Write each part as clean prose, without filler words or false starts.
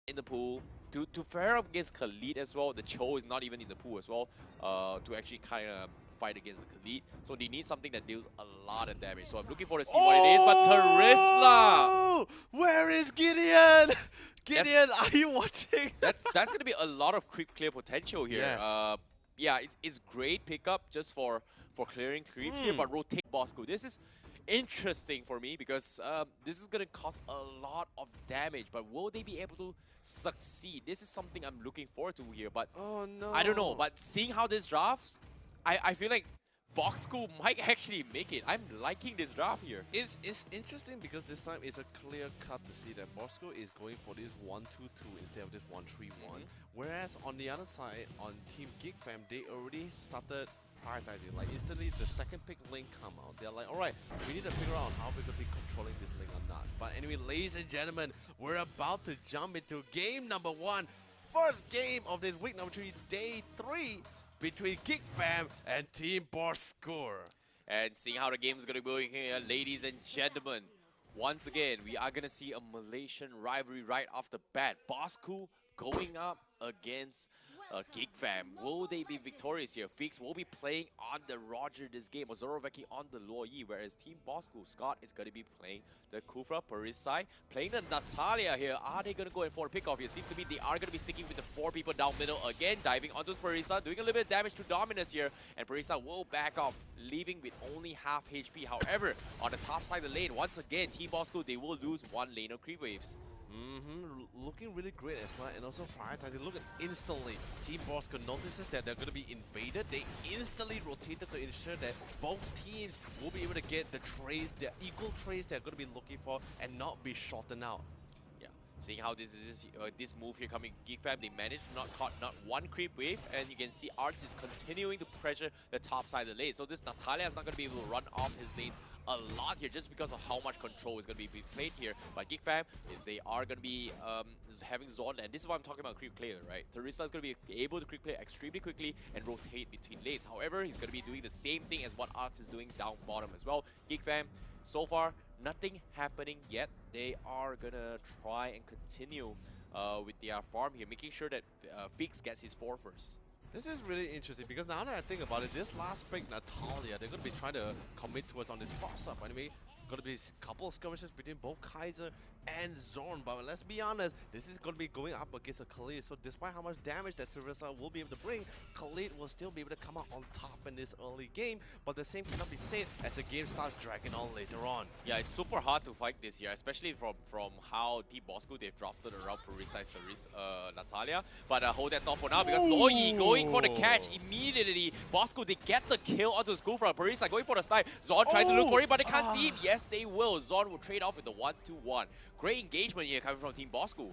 in the pool to fare up against Khalid as well. The Cho is not even in the pool as well to actually kind of fight against the Khalid. So they need something that deals a lot of damage. So I'm looking forward to see what it is. But Terisla! Oh! Where is Gideon? Gideon, are you watching? That's going to be a lot of creep clear potential here. Yes. Yeah, it's great pickup just for clearing creeps here, but rotate bosskur. This is interesting for me because this is going to cost a lot of damage, but will they be able to succeed? This is something I'm looking forward to here, but Oh no. I don't know. But seeing how this drafts, I feel like bosskur might actually make it. I'm liking this draft here. It's interesting because this time it's a clear cut to see that bosskur is going for this 1-2-2 instead of this 1-3-1. Whereas on the other side, on Team Geek Fam, they already started prioritizing. Like instantly, the second pick lane come out. They're like, all right, we need to figure out how we're gonna be controlling this lane or not. But anyway, ladies and gentlemen, we're about to jump into game number 1. First game of this week number 3, day 3, between Geek Fam and Team bosskur. And seeing how the game is going to be going here, ladies and gentlemen, once again, we are going to see a Malaysian rivalry right off the bat. bosskur going up against Geek Fam. Will they be victorious here? Fix will be playing on the Roger this game, or Zoroveki on the Luo Yi, whereas Team bosskur, Scott is going to be playing the Kufra Paris side, playing the Natalia here. Are they going to go in for a pick off here? Seems to be they are going to be sticking with the 4 people down middle again, diving onto Parisa, doing a little bit of damage to Dominus here, and Parisa will back off, leaving with only half HP. However, on the top side of the lane, once again, Team bosskur, they will lose 1 lane of creep waves. Looking really great as well, and also prioritizing. Look at instantly, Team bosskur notices that they're going to be invaded. They instantly rotated to ensure that both teams will be able to get the trades, their equal trades they're going to be looking for, and not be shortened out. Yeah, seeing how this move here coming, Geek Fam, they managed to not caught not 1 creep wave, and you can see Arts is continuing to pressure the top side of the lane. So this Natalia is not going to be able to run off his lane a lot here just because of how much control is going to be played here by Geek Fam. Is they are going to be having Zon, and this is what I'm talking about creep clear, right? Terisla is going to be able to creep clear extremely quickly and rotate between lanes. However, he's going to be doing the same thing as what Arts is doing down bottom as well. Geek Fam, so far, nothing happening yet. They are going to try and continue with their farm here, making sure that Fix gets his 4 first. This is really interesting because now that I think about it, this last pick, Natalia, they're going to be trying to commit towards on this cross-up. Anyway, going to be a couple of skirmishes between both Kaiser and Zorn, but let's be honest, this is going to be going up against a Khalid, so despite how much damage that Teresa will be able to bring, Khalid will still be able to come out on top in this early game, but the same cannot be said as the game starts dragging on later on. Yeah, it's super hard to fight this year, especially from how Team bosskur they've drafted around Precise Natalia, but hold that thought for now because Luo Yi going for the catch immediately. bosskur, they get the kill onto Scufra. Parisa going for the snipe. Zon trying to look for it, but they can't see him. Yes, they will. Zon will trade off with the 1-2-1. Great engagement here coming from Team bosskur.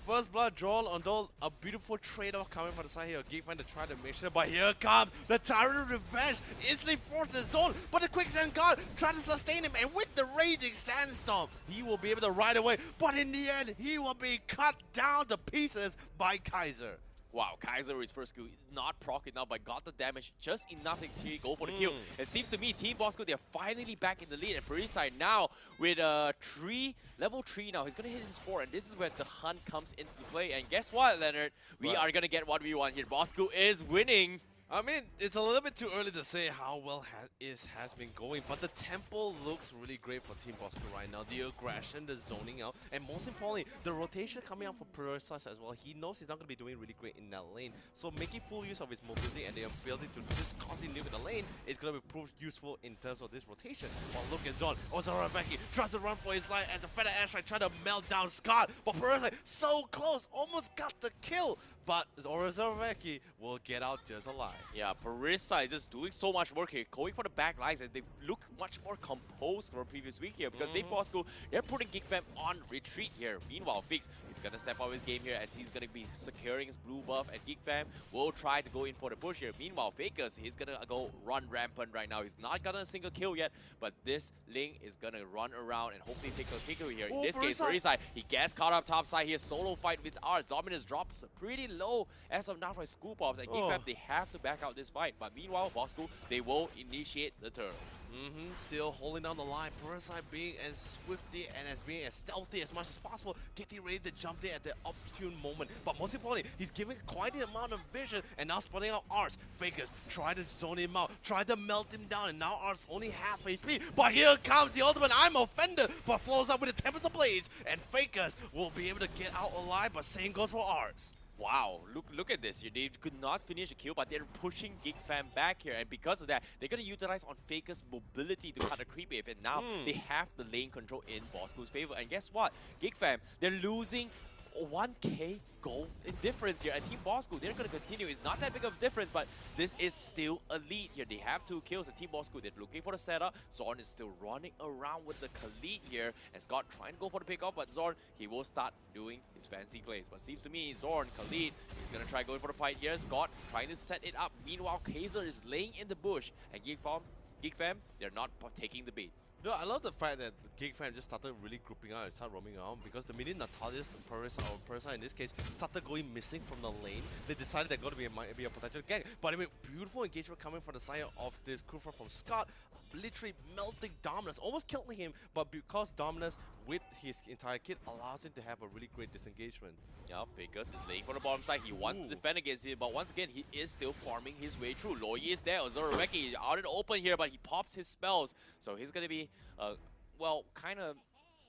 First blood drawn, although a beautiful trade-off coming from the side here. Geek Fam to try to make sure, but here comes the Tyrant Revenge. Instantly forces Zone, but the Quicksand Guard trying to sustain him, and with the Raging Sandstorm, he will be able to ride away, but in the end, he will be cut down to pieces by Kaiser. Wow, Kaiser with his first skill, not procced now, but got the damage just enough to go for the kill. It seems to me, Team bosskur, they're finally back in the lead. And Parisa now with level 3 now, he's going to hit his 4, and this is where the hunt comes into play. And guess what, Leonard? We are going to get what we want here. bosskur is winning. I mean, it's a little bit too early to say how well has been going, but the tempo looks really great for Team bosskur right now. The aggression, the zoning out, and most importantly, the rotation coming out for Precise as well. He knows he's not going to be doing really great in that lane, so making full use of his mobility and the ability to just constantly live in the lane is going to be proved useful in terms of this rotation. But look at Zon. Zoroveki tries to run for his life as a Feather Airstrike trying to melt down Scott, but Precise so close, almost got the kill. But Zoroveki will get out just alive. Yeah, Parisa is just doing so much work here, going for the back lines, and they look much more composed from previous week here because they bosskur, they're putting Geek Fam on retreat here. Meanwhile, Fix is gonna step out his game here as he's gonna be securing his blue buff, and Geek Fam will try to go in for the push here. Meanwhile, Fakers, he's gonna go run rampant right now. He's not gotten a single kill yet, but this Ling is gonna run around and hopefully take a kill here. In this case, Parisa, he gets caught up top side here, solo fight with Ars. Dominus drops pretty low as of now for scoop offs, and Geek Fam, they have to back out this fight. But meanwhile, bosskur, they will initiate the turn. Still holding down the line. Parasite being as swifty and being as stealthy as much as possible, getting ready to jump there at the opportune moment. But most importantly, he's giving quite the amount of vision and now spotting out Arts. Fakers try to zone him out, try to melt him down, and now Arts only half HP. But here comes the ultimate I'm offended, but follows up with the Tempest of Blades, and Fakers will be able to get out alive, but same goes for Arts. Wow, look at this. They could not finish the kill, but they're pushing Geek Fam back here. And because of that, they're going to utilize on Faker's mobility to cut a creep wave. And now they have the lane control in bosskur's favor. And guess what? Geek Fam, they're losing 1k gold in difference here. And Team bosskur, they're going to continue. It's not that big of a difference, but this is still a lead here. They have 2 kills. And Team bosskur, they're looking for the setup. Zorn is still running around with the Khalid here. And Scott trying to go for the pickoff, but Zorn, he will start doing his fancy plays. But seems to me, Zorn, Khalid, is going to try going for the fight here. Scott trying to set it up. Meanwhile, Kaiser is laying in the bush. And Geek Fam, they're not taking the bait. No, I love the fact that Geek Fam just started really grouping out and started roaming around, because the minute Natalia's Parasite in this case started going missing from the lane, they decided they're going to be a potential gang. But I mean, beautiful engagement coming from the side of this Kufa from Scott, literally melting Dominus, almost killing him, but because Dominus with his entire kit allows him to have a really great disengagement. Yeah, Fakers is laying for the bottom side. He wants to defend against it, but once again, he is still farming his way through. Loyi is there. Zoroveki out in the open here, but he pops his spells. So he's going to be, well, kind of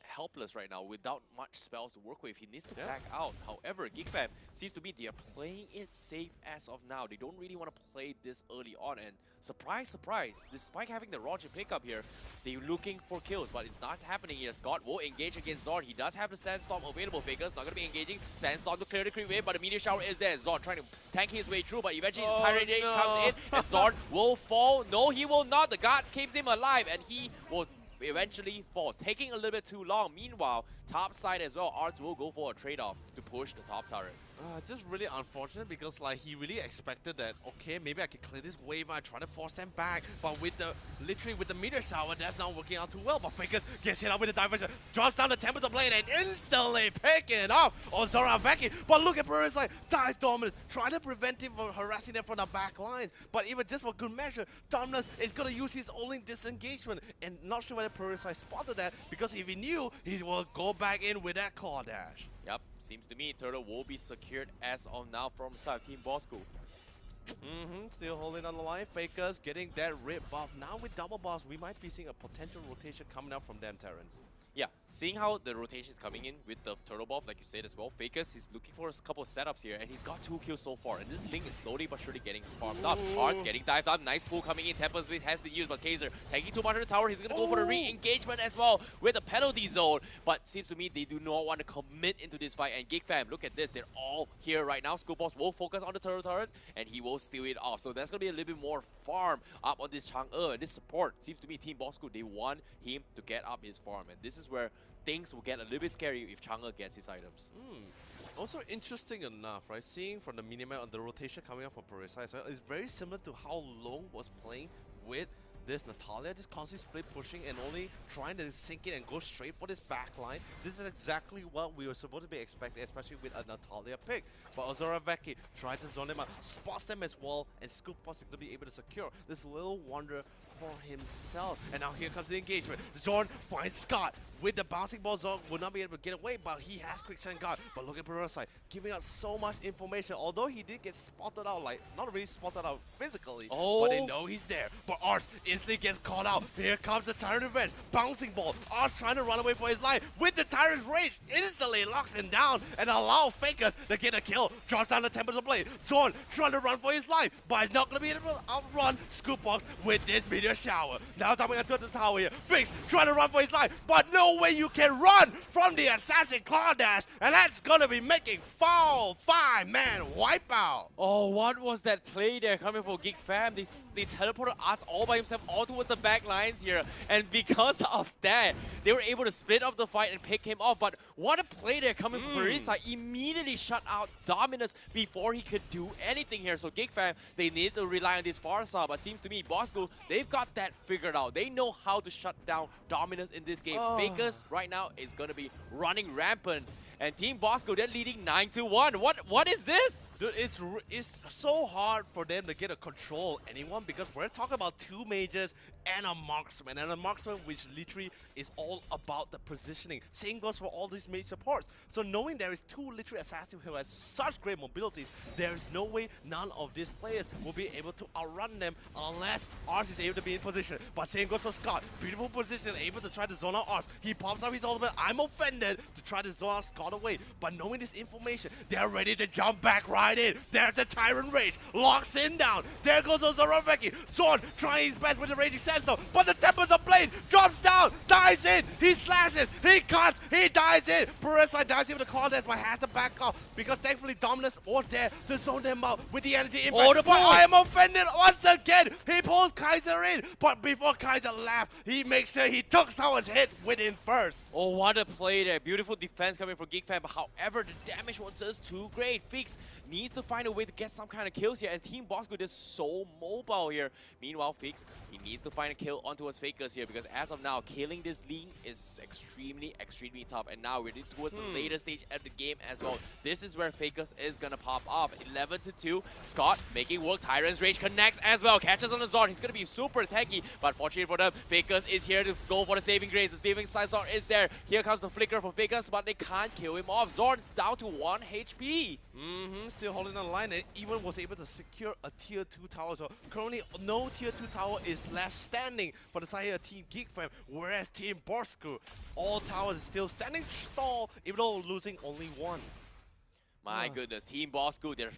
helpless right now without much spells to work with. He needs to back out. However, Geek Fam seems to be they are playing it safe as of now. They don't really want to play this early on, and surprise, surprise, despite having the Roger pickup here, they're looking for kills, but it's not happening here. Scott will engage against Zorn. He does have the Sandstorm available. Fakers not going to be engaging. Sandstorm to clear the creep wave, but the Meteor Shower is there. Zorn trying to tank his way through, but eventually Tyrant Rage comes in, and Zorn will fall. No, he will not. The guard keeps him alive, and he will eventually fall, taking a little bit too long. Meanwhile, top side as well, Arts will go for a trade-off to push the top turret. Just really unfortunate, because like he really expected that, okay, maybe I can clear this wave and try to force them back, but with the literally with the Meteor Shower, that's not working out too well. But Fakers gets hit up with the diversion, drops down the Tempest of Blade, and instantly picking off Zoroveki. But look at Parasite, dies Dominus, trying to prevent him from harassing them from the back lines. But even just for good measure, Dominus is going to use his only disengagement, and not sure whether Parasite spotted that, because if he knew, he will go back in with that Claw Dash. Yep, seems to me Turtle will be secured as of now from side Team bosskur. Still holding on the line. Fakers getting that rip buff. Now with double boss, we might be seeing a potential rotation coming out from them, Terrence. Yeah, seeing how the rotation is coming in with the turtle buff, like you said as well, Fakers is looking for a couple of setups here, and he's got 2 kills so far, and this Link is slowly but surely getting farmed up. Arts getting dived up, nice pull coming in, Tempest has been used, but Kaiser taking too much of the tower, he's going to go for the re-engagement as well with the penalty zone, but seems to me they do not want to commit into this fight, and Geek Fam, look at this, they're all here right now. Scoop Boss will focus on the turtle turret, and he will steal it off, so that's going to be a little bit more farm up on this Chang'e, and this support, seems to me Team bosskur, they want him to get up his farm, and this is where things will get a little bit scary if Chang'e gets his items. Also interesting enough, right? Seeing from the minimap on the rotation coming up from Parasite, so it's very similar to how Long was playing with this Natalia, just constantly split pushing and only trying to sink it and go straight for this back line. This is exactly what we were supposed to be expecting, especially with a Natalia pick. But Zoroveki tries to zone them out, spots them as well, and Scoop Boss is going to be able to secure this little wonder for himself. And now here comes the engagement. Zorn finds Scott with the bouncing ball. Zorn will not be able to get away, but he has Quicksand Guard. But look at Parasite giving out so much information. Although he did get spotted out, like not really spotted out physically, but they know he's there. But Arts instantly gets caught out. Here comes the Tyrant Revenge. Bouncing ball. Arts trying to run away for his life with the Tyrant's Rage. Instantly locks him down and allow Fakers to get a kill. Drops down the Tempest of Blade. Zorn trying to run for his life, but he's not going to be able to outrun Scoop Box with this Meteor Shower. Now coming into the tower here. Fix trying to run for his life, but no way you can run from the Assassin Claw Dash, and that's going to be making fall 5-man wipeout. Oh, what was that play there coming for Geek Fam? They teleported Arts all by himself all towards the back lines here, and because of that, they were able to split up the fight and pick him off. But what a play there coming from Parisa. Immediately shut out Dominus before he could do anything here. So Geek Fam, they need to rely on this Farsa, but seems to me bosskur, they've got that figured out. They know how to shut down Dominus in this game. Fakers right now is going to be running rampant. and Team bosskur, they're leading 9-1. What is this? Dude, it's so hard for them to get a control anyone because we're talking about two mages and a marksman which literally is all about the positioning. Same goes for all these mage supports. So knowing there is two literally assassins who has such great mobility, there is no way none of these players will be able to outrun them unless Ars is able to be in position. But same goes for Scott. Beautiful position, able to try to zone out Ars. He pops up his ultimate. I'm offended to try to zone out Scott away. But knowing this information, they're ready to jump back right in. There's a Tyrant Rage. Locks in down. There goes Zoroveki. Zorn trying his best with the Raging Sandstorm. But the Tempest of Blade drops down. Dives in. He slashes. He cuts. He dives in. Parasite dives in with the claw dash, but has to back off because thankfully Dominus was there to zone them out with the energy impact. But I am offended once again. He pulls Kaiser in. But before Kaiser left, he makes sure he took someone's hit within first. Oh, what a play there. Beautiful defense coming from Geek Fan, but however, the damage was just too great. Fix needs to find a way to get some kind of kills here, and Team bosskur is so mobile here. Meanwhile, Fix, he needs to find a kill onto his Fakers here, because as of now, killing this league is extremely tough, and now we're towards the later stage of the game as well. This is where Fakers is gonna pop off. 11-2, Scott making work. Tyrant's Rage connects as well, catches on the Zord. He's gonna be super tanky, but fortunately for them, Fakers is here to go for the saving grace. The saving side Zord is there. Here comes the flicker for Fakers, but they can't kill him off. Zord's down to 1 HP. Still holding on the line and even was able to secure a tier 2 tower. So currently no tier 2 tower is left standing for the side here of Team Geek Fam, whereas Team bosskur, all towers is still standing tall even though losing only one. My goodness, Team bosskur, they're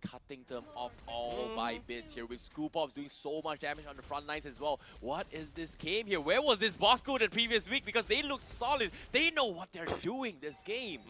cutting them off all by bits here with Scoop Offs doing so much damage on the front lines as well. What is this game here? Where was this bosskur the previous week? Because they look solid. They know what they're doing this game.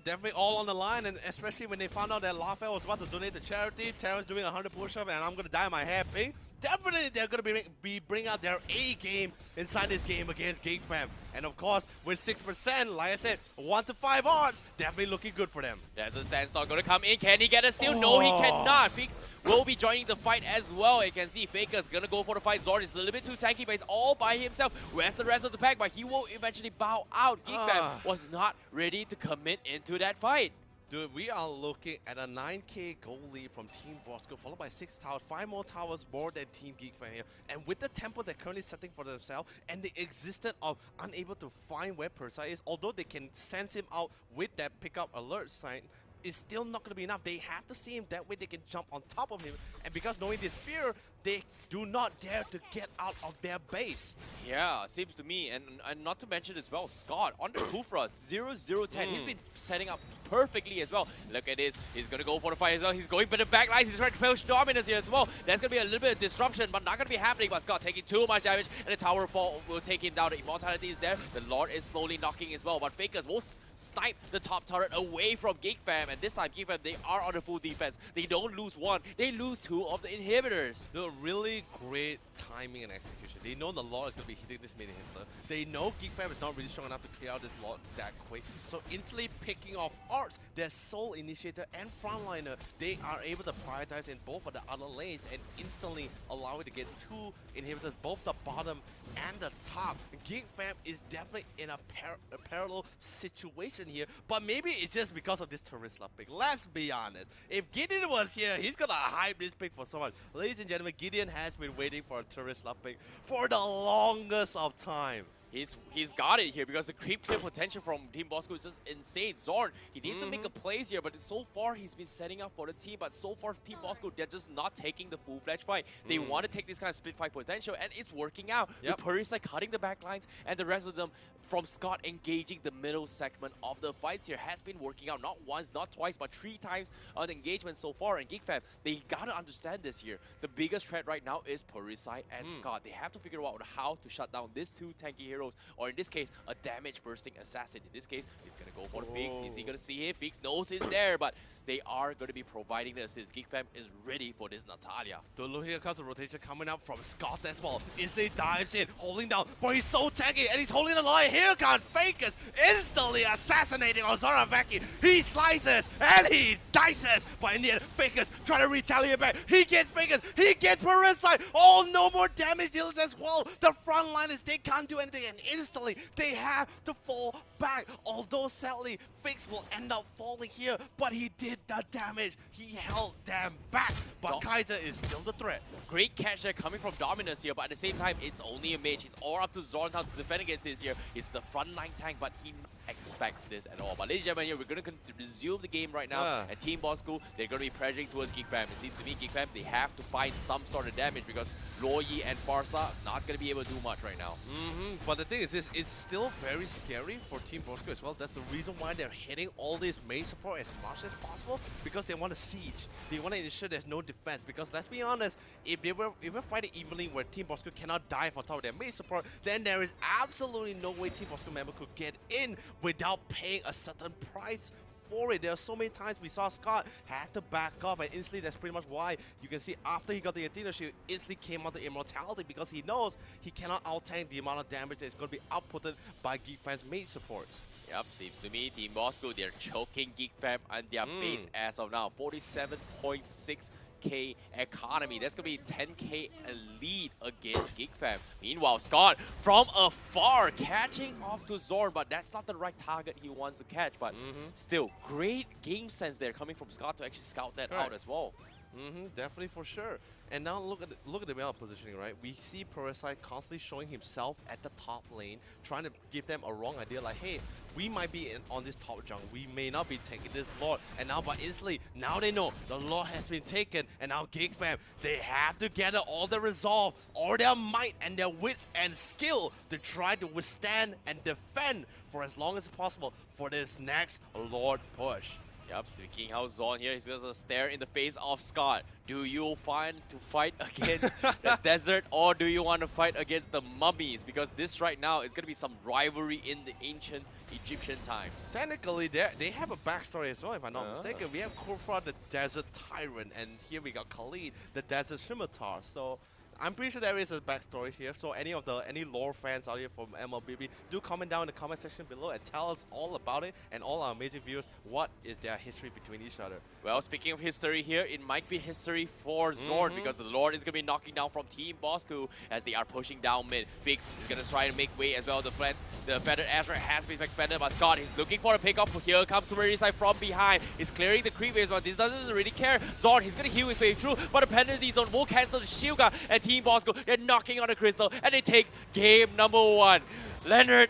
Definitely all on the line, and especially when they found out that Lafayette was about to donate to charity, Terrence doing 100 push-up, and I'm going to dye my hair pink. Definitely they're going to be bring out their A game inside this game against Geek Fam. And of course, with 6%, like I said, 1 to 5 odds, definitely looking good for them. There's a Sandstorm going to come in. Can he get a steal? No, he cannot. Fix will be joining the fight as well. You can see Faker's going to go for the fight. Zord is a little bit too tanky, but he's all by himself. Where's the rest of the pack? But he will eventually bow out. Geek Fam was not ready to commit into that fight. Dude, we are looking at a 9k goal lead from Team bosskur, followed by 6 towers, 5 more towers more than Team Geek Fan here. And with the tempo they're currently setting for themselves, and the existence of unable to find where Persa is, although they can sense him out with that pickup alert sign, is still not going to be enough. They have to see him, that way they can jump on top of him. And because knowing this fear, they do not dare to get out of their base. Yeah, seems to me. And not to mention as well, Scott on the Kufra, 0-0-10. He's been setting up perfectly as well. Look at this. He's going to go for the fight as well. He's going for the backlines. He's trying to push dominance here as well. There's going to be a little bit of disruption, but not going to be happening. But Scott taking too much damage, and the tower fall will take him down. The immortality is there. The Lord is slowly knocking as well. But Fakers will snipe the top turret away from Geek Fam. And this time, Geek Fam, they are on the full defense. They don't lose one. They lose 2 of the inhibitors. The really great timing and execution. They know the Lord is going to be hitting this mini Hitler. They know Geek Fam is not really strong enough to clear out this Lord that quick. So instantly picking off Arts, their sole initiator and frontliner, they are able to prioritize in both of the other lanes and instantly allowing to get 2 inhibitors, both the bottom and the top. Geek Fam is definitely in a parallel situation here, but maybe it's just because of this Terisla pick. Let's be honest. If Gideon was here, he's gonna hype this pick for so much. Ladies and gentlemen, Gideon has been waiting for a Terisla pick for the longest of time. He's got it here because the creep clear potential from Team bosskur is just insane. Zorn, he needs to make a plays here, but so far he's been setting up for the team. But so far, Team bosskur, they're just not taking the full-fledged fight. They want to take this kind of split fight potential, and it's working out. With Parisa cutting the back lines, and the rest of them from Scott engaging the middle segment of the fights here has been working out. Not once, not twice, but 3 times on engagement so far. And Geek Fam, they gotta understand this here. The biggest threat right now is Parisa and Scott. They have to figure out how to shut down these 2 tanky heroes, or in this case, a damage bursting assassin. In this case, he's gonna go for the Fix. Is he gonna see him? Fix knows he's there, but they are going to be providing the assist. Geek Fam is ready for this Natalia. Look, here comes the rotation coming up from Scott as well. Instantly dives in, holding down, but he's so tanky, and he's holding the line. Here comes Fakers, instantly assassinating Zoroveki. He slices, and he dices, but in the end, Fakers trying to retaliate back. He gets Fakers, he gets Parasite. Oh, no more damage deals as well. The frontliners, they can't do anything, and instantly, they have to fall back. Although, sadly, Fix will end up falling here, but he did the damage. He held them back, but Kaiser is still the threat. Great catch there coming from Dominus here, but at the same time, it's only a mage. It's all up to Zorn how to defend against this here. It's the frontline tank, but he not expect this at all. But ladies and gentlemen, here, we're going to resume the game right now. And Team bosskur, they're going to be pressuring towards Geek Fam. It seems to me, Geek Fam, they have to find some sort of damage because Loyi and Farsa not going to be able to do much right now. But the thing is this, it's still very scary for Team bosskur as well. That's the reason why they're hitting all this mage support as much as possible, because they want to siege. They want to ensure there's no defense, because let's be honest, if we're fighting evenly where Team bosskur cannot dive on top of their mage support, then there is absolutely no way Team bosskur member could get in without paying a certain price for it. There are so many times we saw Scott had to back off, and instantly that's pretty much why you can see after he got the Athena shield, instantly came out the immortality, because he knows he cannot out-tank the amount of damage that is going to be outputted by Geek Fam's mage supports. Yep, seems to me, Team bosskur, they're choking Geek Fam on their base as of now. 47.6k economy. That's going to be 10k lead against Geek Fam. Meanwhile, Scott from afar catching off to Zorn, but that's not the right target he wants to catch. But still, great game sense there coming from Scott to actually scout that out as well. Definitely, for sure. And now look at the meta positioning, right? We see Parasite constantly showing himself at the top lane, trying to give them a wrong idea, like, hey, we might be on this top jungle, we may not be taking this Lord. And now, but instantly, now they know the Lord has been taken, and now Geek Fam, they have to gather all their resolve, all their might and their wits and skill to try to withstand and defend for as long as possible for this next Lord push. Yep, speaking how Zorn here, he's gonna stare in the face of Scott. Do you find to fight against the desert, or do you want to fight against the mummies? Because this right now is gonna be some rivalry in the ancient Egyptian times. Technically, they have a backstory as well, if I'm not mistaken. We have Khufra, the desert tyrant, and here we got Khalid, the desert scimitar. So I'm pretty sure there is a backstory here. So any lore fans out here from MLBB, do comment down in the comment section below and tell us all about it, and all our amazing viewers, what is their history between each other. Well, speaking of history here, it might be history for Zorn, because the Lord is going to be knocking down from Team bosskur as they are pushing down mid. Fix is going to try to make way as well. The Feathered Azure has been expanded by Scott. He's looking for a pickup. Here comes Sumerisai from behind. He's clearing the creep waves, but this doesn't really care. Zorn, he's going to heal his way through, but a penalty zone will cancel the shield guard, and Team bosskur, they're knocking on the crystal, and they take game number 1. Leonard.